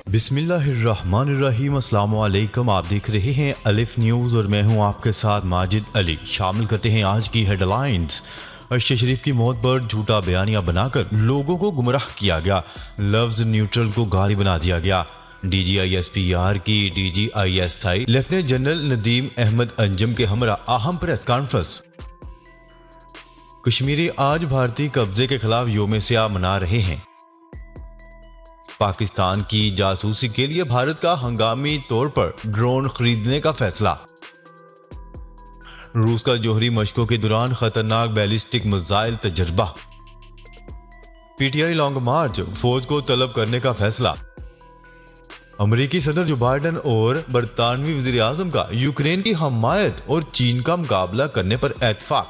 बिस्मिल्लाहिर्रहमानिर्रहीम। अस्सलाम वालेकुम। आप देख रहे हैं अलिफ न्यूज़ और मैं हूं आपके साथ माजिद अली। शामिल करते हैं आज की हेडलाइंस। अरशद शरीफ की मौत पर झूठा बयानिया बनाकर लोगों को गुमराह किया गया। लफ्ज न्यूट्रल को गाली बना दिया गया। DGISPR की DGISI lieutenant general Nadeem Ahmed Anjum के हमरा अहम प्रेस कॉन्फ्रेंस। कश्मीरी आज भारतीय कब्जे के खिलाफ योम स्याह मना रहे हैं। पाकिस्तान की जासूसी के लिए भारत का हंगामी तौर पर ड्रोन खरीदने का फैसला। रूस का जोहरी मशकों के दौरान खतरनाक बैलिस्टिक मिसाइल तजर्बा। PTI लॉन्ग मार्च, फौज को तलब करने का फैसला। अमेरिकी सदर जो बाइडन और बरतानवी वजीर आजम का यूक्रेन की हमायत और चीन का मुकाबला करने पर इत्तेफाक।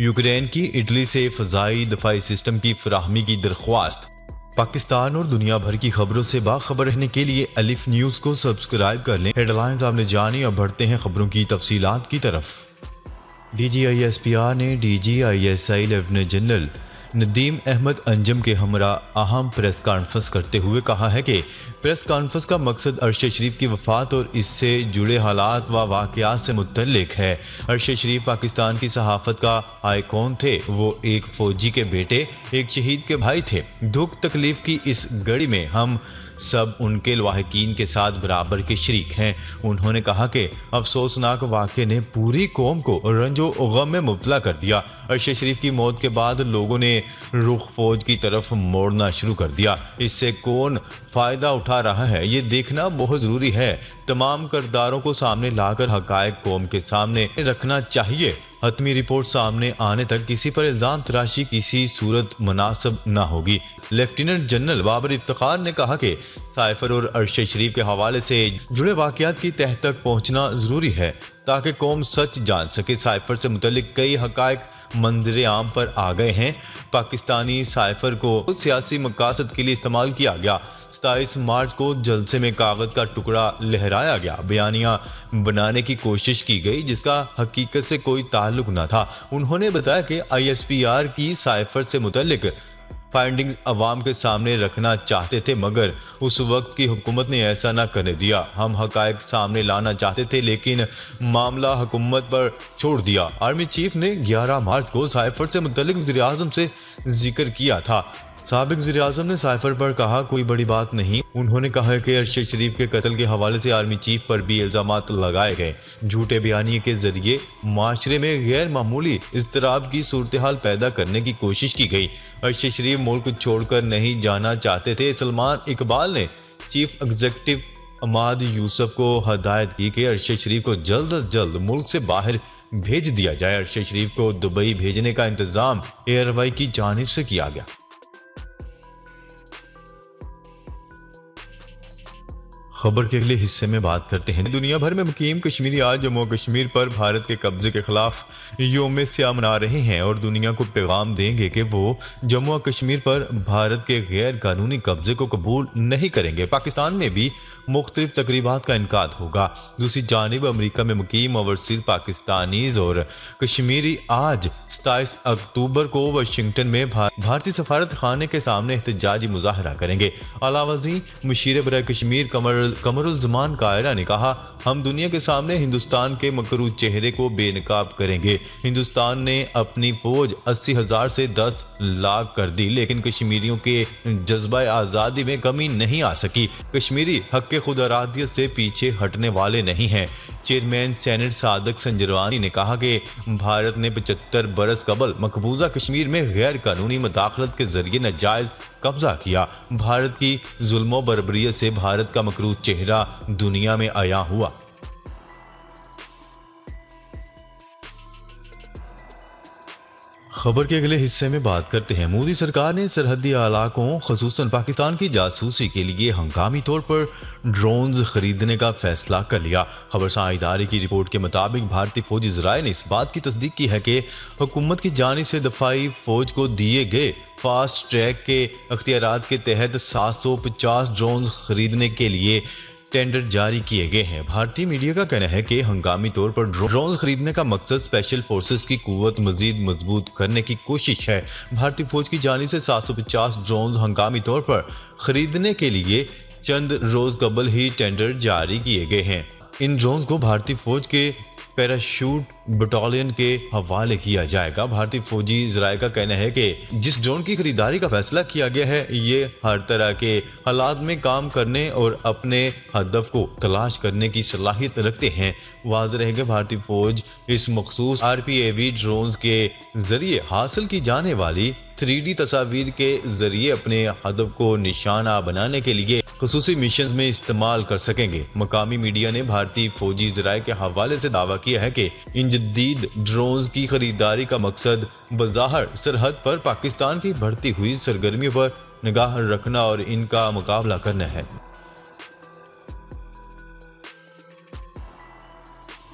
यूक्रेन की इटली से फजाई दफाई सिस्टम की फराहमी की दरख्वास्त। पाकिस्तान और दुनिया भर की खबरों से बाखबर रहने के लिए अलिफ न्यूज को सब्सक्राइब कर लें। हेडलाइंस आपने जानी, अब बढ़ते हैं खबरों की तफसीलात की तरफ। DGISPR ने DGISI lieutenant general Nadeem Ahmed Anjum के हमरा अहम प्रेस कॉन्फ्रेंस करते हुए कहा है कि प्रेस कॉन्फ्रेंस का मकसद अरशद शरीफ की वफात और इससे जुड़े हालात व वाक़यात से मुतल्लिक है। अरशद शरीफ पाकिस्तान की सहाफ़त का आइकॉन थे। वो एक फ़ौजी के बेटे, एक शहीद के भाई थे। दुख तकलीफ़ की इस घड़ी में हम सब उनके लवाहिकीन के साथ बराबर के शरीक हैं। उन्होंने कहा कि अफसोसनाक वाक़े ने पूरी कौम को रंजो गम में मुब्तला कर दिया। अरशद शरीफ की मौत के बाद लोगों ने रुख फौज की तरफ मोड़ना शुरू कर दिया। इससे कौन फ़ायदा उठा रहा है ये देखना बहुत ज़रूरी है। तमाम किरदारों को सामने लाकर हक़ाइक़ कौम के सामने रखना चाहिए। हतमी रिपोर्ट सामने आने तक किसी पर इल्ज़ाम तराशी किसी सूरत मुनासिब न होगी। लेफ्टिनेंट जनरल बाबर इफ्तिखार ने कहा कि साइफर और अरशद शरीफ के हवाले से जुड़े वाक़यात की तह तक पहुँचना ज़रूरी है ताकि कौम सच जान सके। साइफर से मुतल्लिक कई हक़ाइक़ मंजर आम पर आ गए हैं। पाकिस्तानी साइफर को सियासी मकासद के लिए इस्तेमाल किया गया। 27 मार्च को जलसे में कागज का टुकड़ा लहराया गया, बयानिया बनाने की कोशिश की गई जिसका हकीकत से कोई ताल्लुक न था। उन्होंने बताया कि ISPR की साइफर से मुतल्लिक फाइंडिंग्स अवाम के सामने रखना चाहते थे मगर उस वक्त की हुकूमत ने ऐसा ना करने दिया। हम हक़ाइक़ सामने लाना चाहते थे लेकिन मामला हुकूमत पर छोड़ दिया। आर्मी चीफ ने 11 मार्च को साइफर से मुतल्लिक वज़ीर आज़म से जिक्र किया था। साबिक वज़ीर आज़म ने साइफर पर कहा कोई बड़ी बात नहीं। उन्होंने कहा कि अरशद शरीफ के कत्ल के हवाले से आर्मी चीफ पर भी इल्ज़ामात लगाए गए। झूठे बयानिए के जरिए माशरे में गैर मामूली इज़्तिराब की सूरत हाल पैदा करने की कोशिश की गई। अरशद शरीफ मुल्क छोड़कर नहीं जाना चाहते थे। सलमान इकबाल ने चीफ एग्जीक्यूटिव अमाद यूसुफ को हदायत की कि अरशद शरीफ को जल्द अज जल्द मुल्क से बाहर भेज दिया जाए। अरशद शरीफ को दुबई भेजने का इंतज़ाम एयरवाई की जानिब से किया गया। खबर के अगले हिस्से में बात करते हैं। दुनिया भर में मुकीम कश्मीरी आज जम्मू कश्मीर पर भारत के कब्जे के खिलाफ योम स्याह मना रहे हैं और दुनिया को पैगाम देंगे कि वो जम्मू कश्मीर पर भारत के गैर कानूनी कब्जे को कबूल नहीं करेंगे। पाकिस्तान में भी मुख्तलिफ तकरीबात का इनकाद होगा। दूसरी जानिब अमरीका में मुकीम ओवरसीज पाकिस्तानीज और कश्मीरी आज 27 अक्टूबर को वाशिंगटन में भारतीय सफारत खाने के सामने एहतजाजी मुजाहरा करेंगे। आला वज़ीर मुशीर बराए कश्मीर कमरुल कायरा ने कहा हम दुनिया के सामने हिंदुस्तान के मकरूज चेहरे को बेनकाब करेंगे। हिंदुस्तान ने अपनी फौज 80,000 से 10 लाख कर दी लेकिन कश्मीरियों के जज्बा आज़ादी में कमी नहीं आ सकी। कश्मीरी हक के खुद अरादियत से पीछे हटने वाले नहीं हैं। चेयरमैन सेनेट सादक संजरवानी ने कहा कि भारत ने 75 बरस कबल मकबूजा कश्मीर में गैर कानूनी मुदाखलत के जरिए नाजायज कब्जा किया। भारत की जुल्मो बर्बरियत से भारत का मकरूज चेहरा दुनिया में आया हुआ। खबर के अगले हिस्से में बात करते हैं। मोदी सरकार ने सरहदी इलाकों खसूसन पाकिस्तान की जासूसी के लिए हंगामी तौर पर ड्रोन्स खरीदने का फैसला कर लिया। खबरसां इदारे की रिपोर्ट के मुताबिक भारतीय फौजी ज़राए ने इस बात की तस्दीक की है कि हुकूमत की जानिब से दफाई फौज को दिए गए फास्ट ट्रैक के अख्तियारात के तहत 750 ड्रोन्स खरीदने के लिए टेंडर जारी किए गए हैं। भारतीय मीडिया का कहना है कि हंगामी तौर पर ड्रोन खरीदने का मकसद स्पेशल फोर्सेस की कुव्वत मजीद मजबूत करने की कोशिश है। भारतीय फौज की जानिब से 750 ड्रोन हंगामी तौर पर खरीदने के लिए चंद रोज कबल ही टेंडर जारी किए गए हैं। इन ड्रोन को भारतीय फौज के पैराशूट बटालियन के हवाले किया जाएगा। भारतीय फौजी ज़राए का कहना है कि जिस ड्रोन की खरीदारी का फैसला किया गया है, ये हर तरह के हालात में काम करने और अपने हदफ को तलाश करने की सलाहियत रखते हैं। वाज़ रहे कि भारतीय फौज इस मखसूस RPAV ड्रोन के जरिए हासिल की जाने वाली 3D तस्वीर के जरिए अपने हदफ को निशाना बनाने के लिए खुसूसी मिशन में इस्तेमाल कर सकेंगे। मकामी मीडिया ने भारतीय फौजी ज़राए के हवाले से दावा किया है कि इन जदीद ड्रोन की खरीदारी का मकसद बज़ाहिर सरहद पर पाकिस्तान की बढ़ती हुई सरगर्मियों पर निगाह रखना और इनका मुकाबला करना है।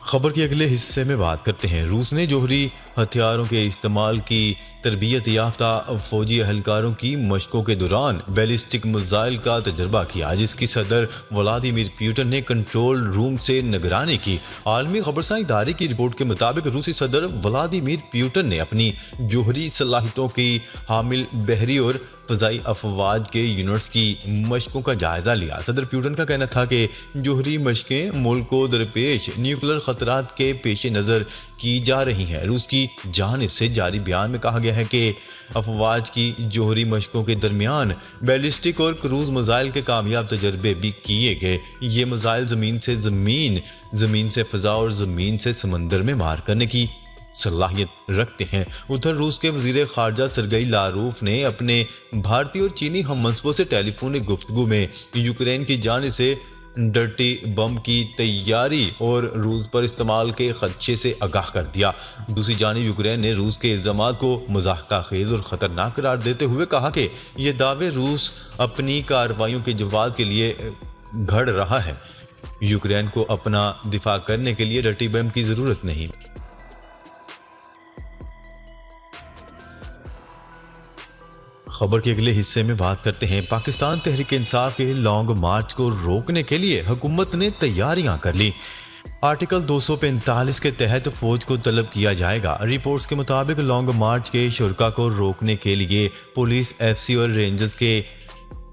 खबर के अगले हिस्से में बात करते हैं। रूस ने जोहरी हथियारों के इस्तेमाल की तरबियत याफ्ता फौजी अहलकारों की मशकों के दौरान बैलिस्टिक मिसाइल का तजर्बा किया, जिसकी सदर व्लादिमीर पुतिन ने कंट्रोल रूम से निगरानी की। आलमी खबरसां इदारे की रिपोर्ट के मुताबिक रूसी सदर व्लादिमीर पुतिन ने अपनी जोहरी सलाहियतों की हामिल बहरी और फ़ज़ाई अफवाज के यूनिट्स की मशकों का जायजा लिया। सदर पुतिन का कहना था कि जोहरी मशकें मुल्क को दरपेश न्यूक्लियर खतरात के पेश नज़र की जा रही हैं। रूस की जानिब से जारी बयान में कहा गया है कि अफवाज की जोहरी मशकों के दरमियान बैलिस्टिक और क्रूज मिसाइल के कामयाब तजर्बे भी किए गए। ये मिसाइल ज़मीन से ज़मीन, ज़मीन से फ़ज़ा और ज़मीन से समंदर में मार करने की सलाहियत रखते हैं। उधर रूस के वज़ीर ख़ारजा सरगई लारूफ ने अपने भारतीय और चीनी हम मनसबों से टेलीफोनिक गुफ्तगू में यूक्रेन की जानिब से डर्टी बम की तैयारी और रूस पर इस्तेमाल के खदशे से आगाह कर दिया। दूसरी जानिब यूक्रेन ने रूस के इल्ज़ामात को मज़ाक़ाखेज़ और ख़तरनाक करार देते हुए कहा कि यह दावे रूस अपनी कार्रवाइयों के जवाब के लिए घड़ रहा है। यूक्रेन को अपना दिफा करने के लिए डर्टी बम की ज़रूरत नहीं। खबर के अगले हिस्से में बात करते हैं। पाकिस्तान तहरीक इंसाफ के लॉन्ग मार्च को रोकने के लिए हुकूमत ने तैयारियां कर ली। आर्टिकल 245 के तहत फौज को तलब किया जाएगा। रिपोर्ट्स के मुताबिक लॉन्ग मार्च के शुरा को रोकने के लिए पुलिस, FC और रेंजर्स के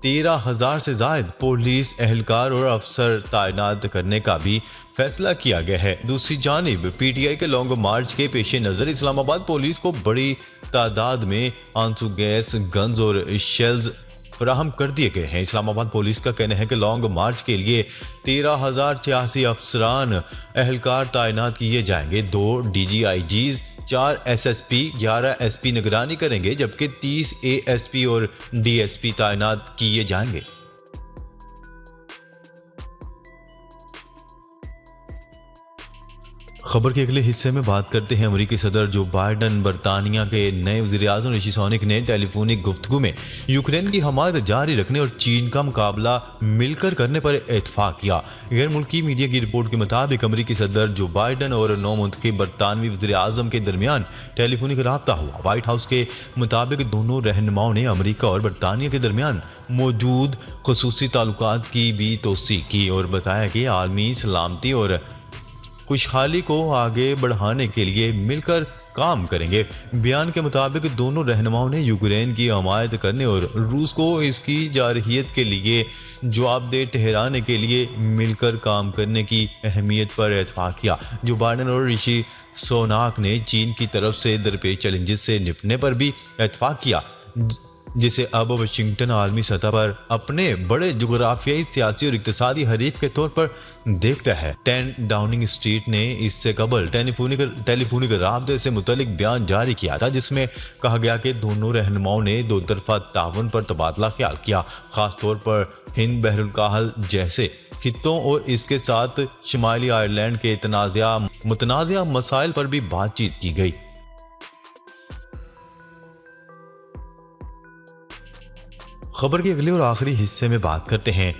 13,000 से ज़ायद पुलिस एहलकार और अफसर तैनात करने का भी फैसला किया गया है। दूसरी जानिब PTI के लॉन्ग मार्च के पेश नज़र इस्लामाबाद पुलिस को बड़ी तादाद में आंसू गैस, गन्स और शेल्स फराहम कर दिए गए हैं। इस्लामाबाद पुलिस का कहना है कि लॉन्ग मार्च के लिए 13,086 अफसरान एहलकार तैनात किए जाएंगे। 2 DGIGs, 4 SSP, 11 SP निगरानी करेंगे, जबकि 30 ASP और DSP तैनात किए जाएंगे। खबर के अगले हिस्से में बात करते हैं। अमेरिकी सदर जो बाइडन बरतानिया के नए वज़ीर-ए-आज़म ऋषि सुनक ने टेलीफोनिक गुफ्तगू में यूक्रेन की हमायत जारी रखने और चीन का मुकाबला मिलकर करने पर इत्तेफाक किया। गैर मुल्की मीडिया की रिपोर्ट के मुताबिक अमेरिकी सदर जो बाइडन और नौमुंतखब बरतानवी वज़ीर-ए-आज़म के दरमियान टेलीफोनिक रब्ता हुआ। व्हाइट हाउस के मुताबिक दोनों रहनुमाओं ने अमेरिका और बरतानिया के दरमियान मौजूद खुसूसी ताल्लुकात की भी तौसीक की और बताया कि आलमी सलामती और खुशहाली को आगे बढ़ाने के लिए मिलकर काम करेंगे। बयान के मुताबिक दोनों रहनुमाओं ने यूक्रेन की हमायत करने और रूस को इसकी जारहियत के लिए जवाबदेह ठहराने के लिए मिलकर काम करने की अहमियत पर इत्तेफाक किया। जो बाइडन और ऋषि सुनक ने चीन की तरफ से दरपेश चैलेंजेस से निपटने पर भी इत्तेफाक किया, जिसे अब वाशिंगटन आलमी सतह पर अपने बड़े जुगराफियाई, सियासी और इक्तिसादी हरीफ के तौर पर देखता है। 10 डाउनिंग स्ट्रीट ने इससे कबल टेलीफोनिक राब्ते से मुतल्लिक बयान जारी किया था, जिसमें कहा गया कि दोनों रहनुमाओं ने दो तरफा ताउन पर तबादला ख्याल किया, खासतौर पर हिंद बहरुल जैसे खित्तों और इसके साथ शुमाली आयरलैंड के मुतनाज़िया मसाइल पर भी बातचीत की गई। खबर के अगले और आखिरी हिस्से में बात करते हैं।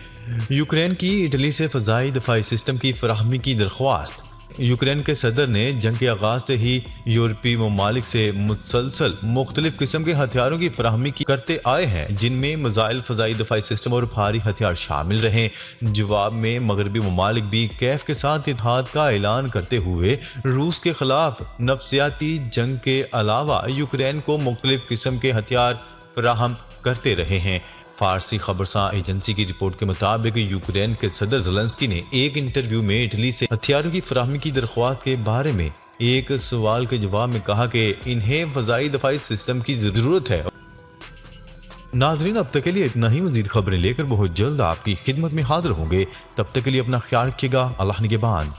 यूक्रेन की इटली से फ़ज़ाई दफाई सिस्टम की फराहमी की दरख्वास्त। यूक्रेन के सदर ने जंग के आगाज से ही यूरोपीय ममालिक से मुसलसल मुख्तलिफ किस्म के हथियारों की फराहमी करते आए हैं, जिनमें मिसाइल, फ़ज़ाई दफाई सिस्टम और भारी हथियार शामिल रहे। जवाब में मगरबी ममालिक भी कैफ के साथ इत्तेहाद का ऐलान करते हुए रूस के खिलाफ नफ्सियाती जंग के अलावा यूक्रेन को मुख्तलिफ किस्म के हथियार फराहम करते रहे हैं। फारसी खबरसां एजेंसी की रिपोर्ट के मुताबिक यूक्रेन के सदर ज़ेलेंस्की ने एक इंटरव्यू में इटली से हथियारों की फराहमी की दरख्वास्त के बारे में एक सवाल के जवाब में कहा कि इन्हें फ़ज़ाई दफाई सिस्टम की ज़रूरत है। नाजरीन, अब तक के लिए इतना ही। मज़ीद खबरें लेकर बहुत जल्द आपकी खिदमत में हाजिर होंगे। तब तक के लिए अपना ख्याल रखिएगा। अल्लाह निगहबान।